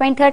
23rd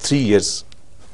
3 years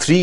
3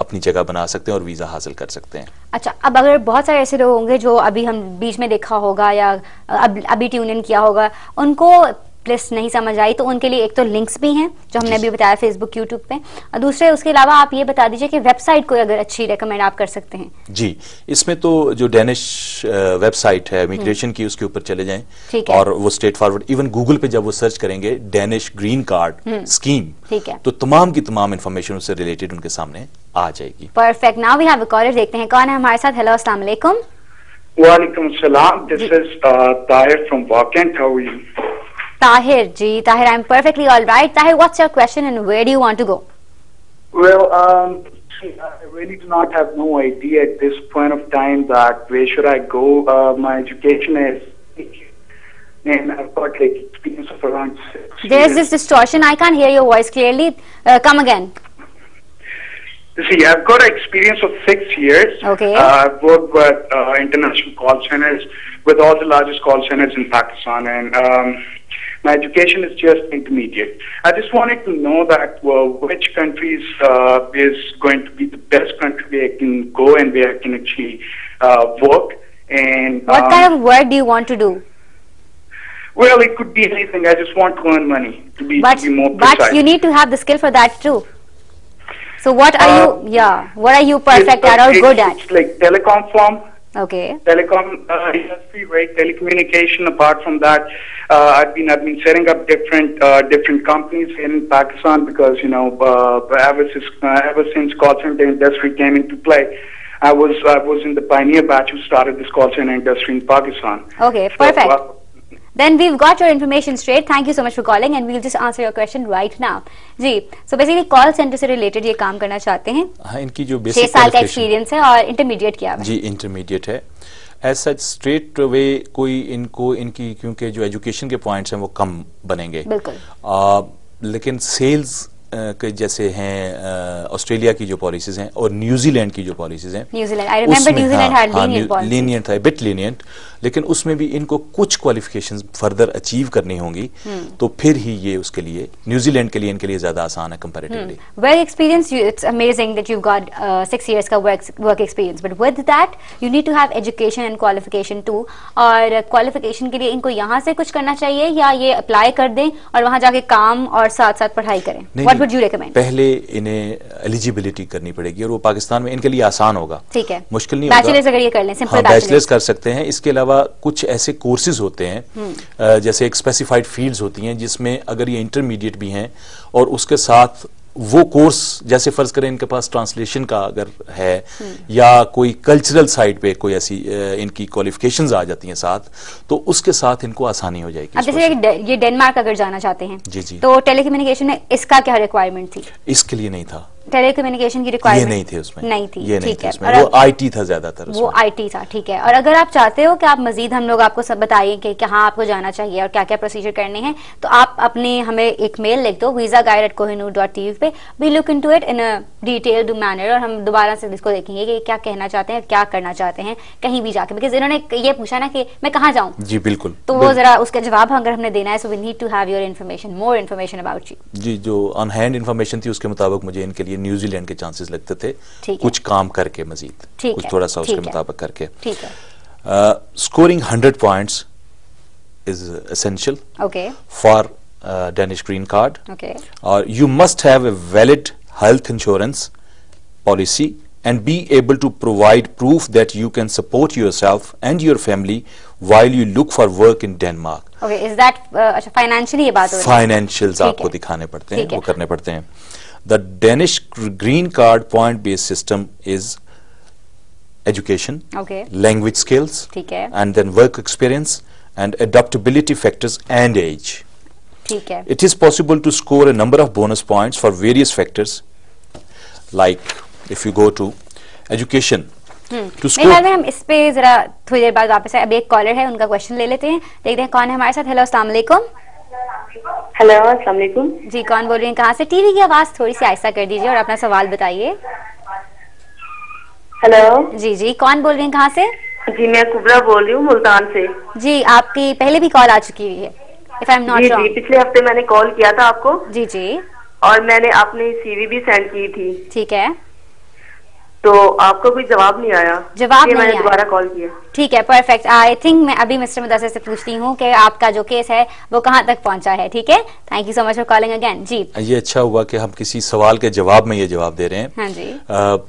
اپنی جگہ بنا سکتے ہیں اور ویزا حاصل کر سکتے ہیں. اچھا، اب اگر بہت سارے ایسے لوگ ہوں گے جو ابھی ہم بیچ میں دیکھا ہوگا یا ابھی ٹیون ان کیا ہوگا، ان کو لسٹ نہیں سمجھ آئی، تو ان کے لیے ایک تو لنکس بھی ہیں جو ہم نے ابھی بتایا فیس بک، یوٹیوب پہ، اور دوسرے اس کے علاوہ آپ یہ بتا دیجئے کہ ویب سائٹ کوئی اگر اچھی ریکمینڈ آپ کر سکتے ہیں. جی، اس میں تو جو ڈینش ویب سائٹ ہے امیگریشن کی، اس کے اوپر چلے جائیں اور وہ اسٹریٹ فارورڈ، ایون گوگل پہ جب وہ سرچ کریں گے ڈینش گرین کارڈ اسکیم، تو تمام کی تمام انفارمیشن اس سے ریلیٹڈ ان کے سامنے آ جائے گی. Perfect. Now we have a caller, دیکھتے ہیں کون ہے ہمارے ساتھ. ہیلو، السلام علیکم. وعلیکم السلام. This is Tahir from Wakant. How are you? Tahir, ji. Tahir, I'm perfectly all right. Tahir, what's your question and where do you want to go? Well, I really do not have no idea at this point of time that where should I go. My education is, and I've got like experience of around 6 years. There's this distortion. I can't hear your voice clearly. Come again. See, I've got experience of 6 years. Okay. I've worked with international call centers, with all the largest call centers in Pakistan, and my education is just intermediate. I just wanted to know that which countries is going to be the best country where I can go and where I can actually work. And what kind of work do you want to do? Well, it could be anything. I just want to earn money, to be more precise. But you need to have the skill for that too. So what are what are you perfect at or good at? It's like telecom firm. Okay. Telecom industry, right? Telecommunication. Apart from that, I've been setting up different companies in Pakistan because ever since call center industry came into play, I was in the pioneer batch who started this call center industry in Pakistan. Okay, perfect. Then we've got your information straight. Thank you so much for calling and we'll just answer your question right now. G, so basically call center سے related یہ کام کرنا چاہتے ہیں. ہاں، ان کی جو basic 6 سال کا ایکسپیرینس ہے اور انٹرمیڈیٹ کیا ہے. جی، انٹرمیڈیٹ ہے. ایز سچ اسٹریٹ وے کوئی ان کی کیونکہ جو ایجوکیشن کے پوائنٹس ہیں وہ کم بنیں گے. بالکل. لیکن سیلز کے جیسے ہیں آسٹریلیا کی جو پالیسیز ہیں اور نیوزی لینڈ کی جو پالیسیز ہیں، لینینٹ تھا، بٹ لینینٹ، لیکن اس میں بھی ان کو کچھ کوالیفیکیشنز فردر اچیو کرنی ہوں گی، تو پھر ہی یہ اس کے لیے نیوزی لینڈ کے لیے ان کے لیے زیادہ آسان ہے comparatively. Work experience, it's amazing that you got 6 years کا work experience, but with that you need to have education and qualification to. اور کوالیفیکیشن کے لیے ان کو یہاں سے کچھ کرنا چاہیے یا یہ اپلائی کر دیں اور وہاں جا کے کام اور ساتھ ساتھ پڑھائی کریں؟ What would you recommend? پہلے انہیں ایلیجیبلٹی کرنی پڑے گی اور وہ پاکستان میں ان کے لیے آسان ہوگا. ٹھیک ہے، مشکل نہیں ہوگا. بیچلرز اگر یہ کر لیں، سمپل بیچلرز کر سکتے ہیں. اس کے علاوہ کچھ ایسے کورسز ہوتے ہیں جیسے ایک اسپیسیفائڈ فیلڈز ہوتی ہیں جس میں اگر یہ انٹرمیڈیٹ بھی ہیں اور اس کے ساتھ وہ کورس، جیسے فرض کریں ان کے پاس ٹرانسلیشن کا اگر ہے یا کوئی کلچرل سائڈ پہ کوئی ایسی ان کی کوالیفیکیشنز آ جاتی ہیں ساتھ، تو اس کے ساتھ ان کو آسانی ہو جائے گی. اب جیسے یہ ڈنمارک اگر جانا چاہتے ہیں، جی، تو ٹیلی کمیونیکیشن میں اس کا کیا ریکوائرمنٹ تھی؟ اس کے لیے نہیں تھا. ٹیلی کمیونیکیشن کی ریکوائرمنٹ نہیں تھی اس میں، نہیں تھی. ٹھیک ہے، وہ آئی ٹی تھا زیادہ تر. وہ آئی ٹی تھا. ٹھیک ہے. اور اگر آپ چاہتے ہو کہ آپ مزید ہم لوگ آپ کو سب بتائیں کہ کہاں آپ کو جانا چاہیے اور کیا کیا پروسیجر کرنے ہیں، تو آپ اپنے ہمیں ایک میل لکھ دو visa@kohinoor.tv پہ. We look into it in detailed manner اور ہم دوبارہ سے اس کو دیکھیں گے کہ کیا کہنا چاہتے ہیں، کیا کرنا چاہتے ہیں کہیں بھی جا کے. بیکاز انہوں نے یہ پوچھا نا کہ میں کہاں جاؤں. جی بالکل. تو وہ ذرا اس کا جواب اگر ہم نے دینا ہے، so we need to have your information, more information about you. جی، جو آن ہینڈ انفارمیشن تھی اس کے مطابق مجھے ان کے لیے نیوزی لینڈ کے چانسز لگتے تھے، کچھ کام کر کے مزید کچھ تھوڑا سا اس کے مطابق کر کے. Scoring 100 points is essential for Danish green card. Or you must have a valid health insurance policy and be able to provide proof that you can support yourself and your family while you look for work in Denmark. Okay, is that financially یہ بات ہو رہی ہے؟ Financials آپ کو دکھانے پڑتے ہیں، وہ کرنے پڑتے ہیں. The Danish green card point based system is education, language skills, and then work experience and adaptability factors and age. It is possible to score a number of bonus points for various factors, like if you go to education. ہم اس پہ ذرا تھوڑی دیر بعد واپس ابھی ایک collar ہے، ان کا کوشچن لے لیتے ہیں، دیکھتے ہیں کون ہے ہمارے ساتھ. ہیلو، السلام علیکم. ہیلو، السلام علیکم. جی، کون بول رہی ہیں، کہاں سے؟ ٹی وی کی آواز تھوڑی سی آہستہ کر دیجیے اور اپنا سوال بتائیے. ہیلو. جی، کون بول رہی ہیں، کہاں سے؟ جی، میں کبرا بول رہی ہوں ملتان سے. جی، آپ کی پہلے بھی کال آ چکی ہوئی ہے if I'm not wrong. جی، پچھلے ہفتے میں نے کال کیا تھا آپ کو. جی، اور میں نے اپنی سی وی بھی سینڈ کی تھی. ٹھیک ہے. تو آپ کا کوئی جواب نہیں آیا. جواب نہیں میں نے آیا. دوبارہ کال کیا. ٹھیک ہے, پرفیکٹ. آئی تھنک میں ابھی مسٹر مدثر سے پوچھتی ہوں کہ آپ کا جو کیس ہے وہ کہاں تک پہنچا ہے. ٹھیک ہے, thank you so much for calling again. جی, یہ اچھا ہوا کہ ہم کسی سوال کے جواب میں یہ جواب دے رہے ہیں. ہاں جی,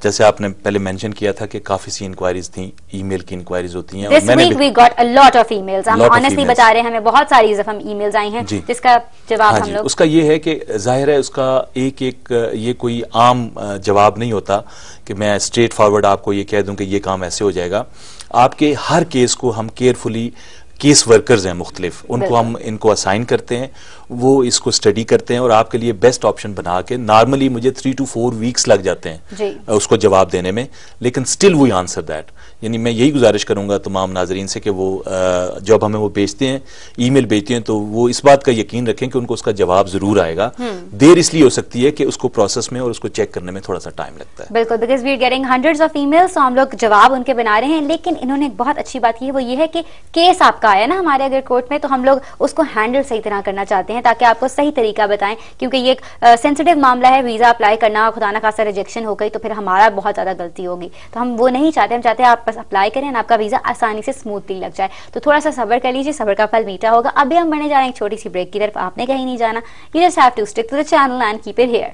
جیسے آپ نے پہلے مینشن کیا تھا کہ کافی سی انکوائریز تھیں, ای میل کی انکوائریز ہوتی ہیں. This week we got a lot of emails. ہم آنیسٹلی بتا رہے ہیں, ہمیں بہت ساری ای میلز آئی ہیں جس کا جواب ہم لوگ. اس کا یہ ہے کہ ظاہر ہے اس کا ایک یہ کوئی عام جواب نہیں ہوتا کہ میں اسٹریٹ فارورڈ آپ کو یہ کہہ دوں کہ یہ کام ایسے ہو جائے گا. آپ کے ہر کیس کو ہم کیئرفلی, کیس ورکرز ہیں مختلف, ان کو ہم ان کو اسائن کرتے ہیں, وہ اس کو اسٹڈی کرتے ہیں اور آپ کے لیے بیسٹ آپشن بنا کے, نارملی مجھے 3 to 4 ویکس لگ جاتے ہیں اس کو جواب دینے میں, لیکن اسٹل وی آنسر دیٹ. یعنی میں یہی گزارش کروں گا تمام ناظرین سے کہ وہ جب ہمیں وہ بھیجتے ہیں, ای میل بھیجتے ہیں, تو وہ اس بات کا یقین رکھیں کہ ان کو اس کا جواب ضرور آئے گا. دیر اس لیے ہو سکتی ہے کہ اس کو پروسیس میں اور اس کو چیک کرنے میں تھوڑا سا ٹائم لگتا ہے. بالکل, because we are getting hundreds of emails, تو ہم لوگ جواب ان کے بنا رہے ہیں. لیکن انہوں نے ایک بہت اچھی بات کی ہے, وہ یہ ہے کہ کیس آپ کا آیا نا ہمارے اگر کورٹ میں, تو ہم لوگ اس کو ہینڈل صحیح طرح کرنا چاہتے ہیں تاکہ آپ کو صحیح طریقہ بتائیں, کیونکہ یہ ایک سینسیٹیو معاملہ ہے. ویزا اپلائی کرنا, خدا نہ خاصہ ریجیکشن ہو گئی تو پھر ہمارا بہت زیادہ غلطی ہوگی, تو ہم وہ نہیں چاہتے. ہم چاہتے ہیں آپ بس اپلائی کریں, آپ کا ویزا آسانی سے اسموتھلی لگ جائے. تو تھوڑا سا صبر کر لیجیے, صبر کا پھل میٹھا ہوگا. ابھی ہم بڑھنے جا رہے ہیں ایک چھوٹی سی بریک کی طرف, آپ نے کہیں نہیں جانا. You just have to stick to the channel and keep it hair.